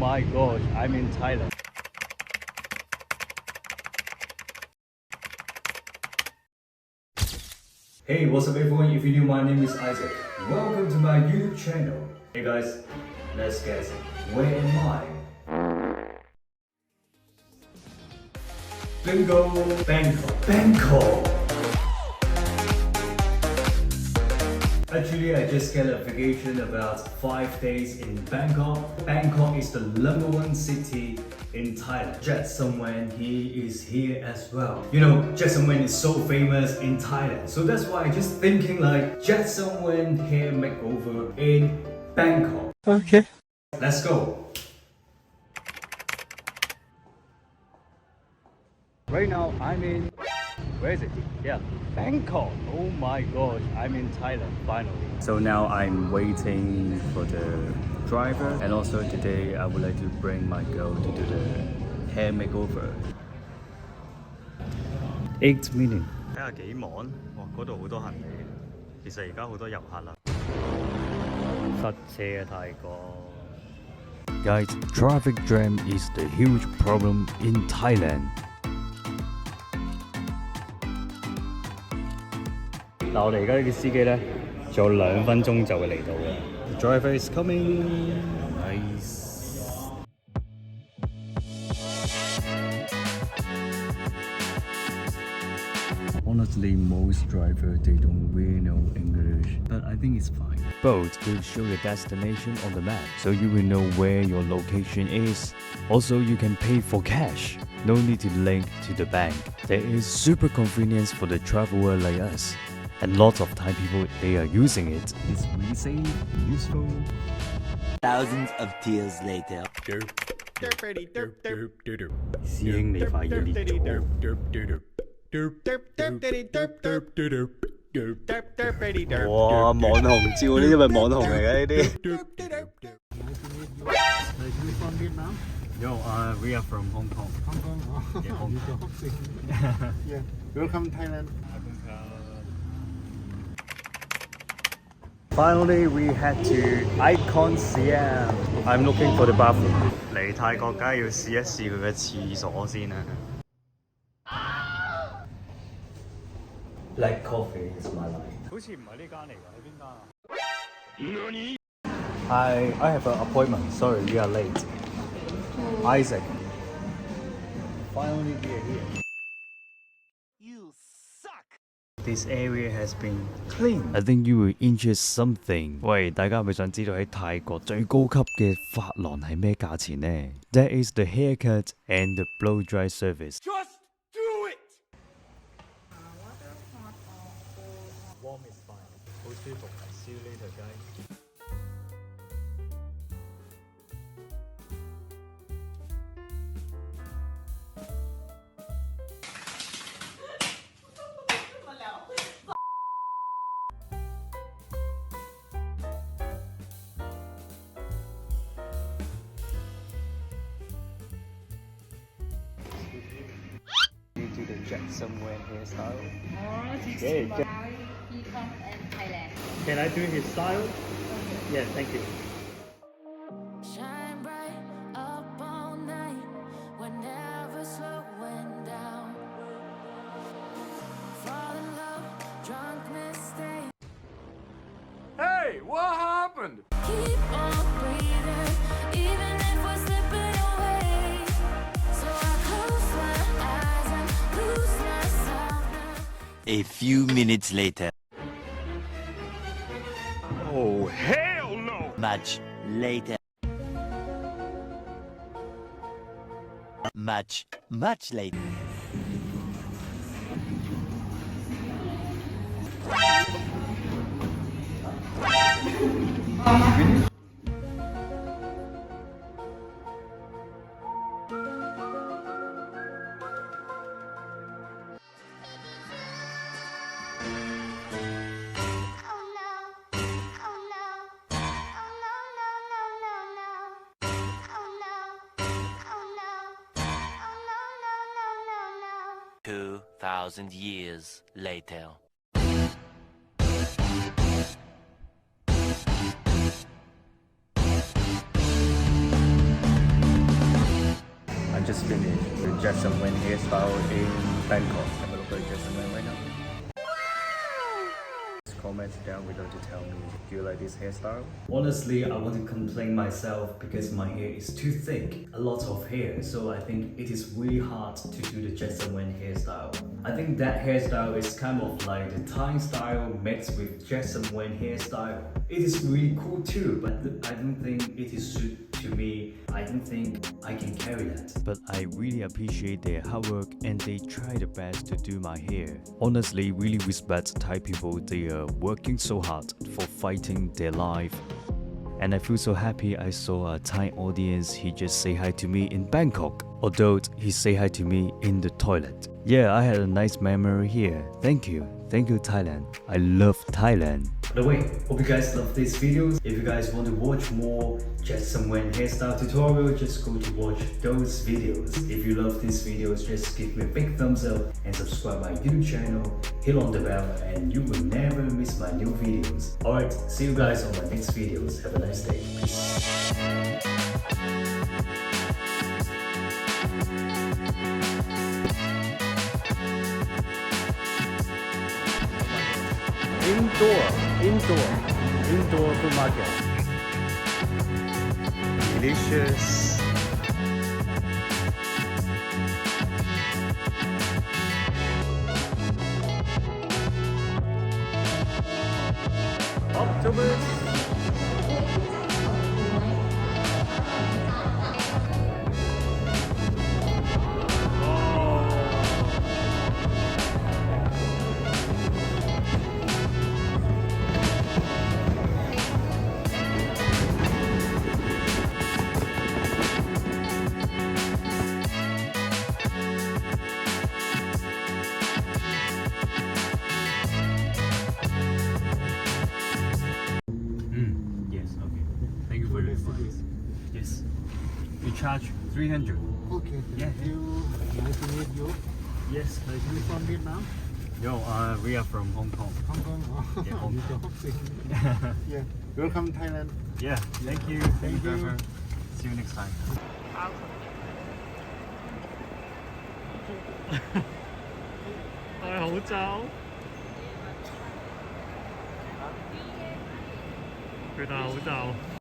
my gosh, I'm in Thailand. Hey, what's up everyone? If you're new, my name is Isaac. Welcome to my YouTube channel. Hey guys, let's guess, where am I? Bingo! Bangkok! Actually, I just got a vacation about 5 days in Bangkok. Bangkok is the #1 city in Thailand. Jackson Wen, he is here as well. You know, Jackson Wen is so famous in Thailand. So that's why I just thinking like Jackson Wen hair makeover in Bangkok. Okay. Let's go. Right now, I'm in, where is it? Yeah, Bangkok. Oh my gosh, I'm in Thailand finally. So now I'm waiting for the driver, and also today I would like to bring my girl to do the hair makeover. 8 minutes. 睇下幾忙，哇！嗰度好多行李，其實而家好多遊客啦。塞車啊，泰國。Guys, traffic jam is the huge problem in Thailand. 嗱，我哋而家呢個司機咧，仲有2分鐘就會嚟到嘅。The driver is coming. Nice. Honestly, most drivers they don't really know English, but I think it's fine. Boat will show your destination on the map, so you will know where your location is. Also, you can pay for cash. No need to link to the bank. There is super convenience for the traveler like us. And lots of Thai people, they are using it. It's really safe, useful. Thousands of tears later. 師兄你快啲列咗。哇！網紅照呢啲咪網紅嚟嘅呢啲。Yo, we are from Hong Kong. Hong Kong. Yeah, Hong Kong. Yeah. Welcome Thailand. Finally, we head to ICONSIAM. I'm looking for the bathroom. 嚟泰國梗係要試一試佢嘅廁所先啊。Black coffee is my life. 好似唔係呢間嚟㗎，喺邊間啊？I have an appointment. Sorry, we are late. Isaac. Finally, we are here. You suck. This area has been cleaned. I think you will interest something. 喂，大家係咪想知道喺泰國最高級嘅髮廊係咩價錢呢？ That is the haircut and the blow dry service. Just do it. Warm is fine. 好舒服。See you later, guys. You do the Jackson Wen hairstyle. Okay. Econ and Thailand. Can I do his style? Yeah, thank you. Shine bright up all night, we're never slowing down. Fall in love, drunk mistake. Hey, what happened? Keep on breathing, even if we're slipping away. So I close my eyes and lose myself now. A few minutes later. Oh, hell no! Much later. Much later. Oh, 2,000 years later. just finished the Jackson Wang hairstyle in Bangkok. Have a look at Jackson Wang right now. Comment down below to tell me, do you like this hairstyle? Honestly, I want to complain myself because my hair is too thick, a lot of hair, so I think it is really hard to do the Jackson Wang hairstyle. I think that hairstyle is kind of like the Thai style mixed with Jackson Wang hairstyle. It is really cool too, but I don't think it is suited to me. I don't think I can carry that. But I really appreciate their hard work and they try their best to do my hair. Honestly, really respect Thai people. They are working so hard for fighting their life. And I feel so happy I saw a Thai audience. He just say hi to me in Bangkok, although he say hi to me in the toilet. Yeah, I had a nice memory here. Thank you Thailand. I love Thailand. By the way, hope you guys love these videos. If you guys want to watch more Jackson Wang hairstyle tutorial, just go to watch those videos. If you love these videos, just give me a big thumbs up and subscribe my YouTube channel. Hit on the bell and you will never miss my new videos. Alright, see you guys on my next videos. Have a nice day. Peace. Indoor food market. Delicious. Octopus. Yes. You charge 300. Okay, Yeah. thank you. Nice to meet you. Yes. You from Vietnam? No, we are from Hong Kong. Hong Kong? Oh, Yeah, Hong you Kong. talk. Yeah. Welcome Thailand. Yeah. Thank you. Thank you. Trevor. See you next time. Hãy hỗ trợ người ta hỗ trợ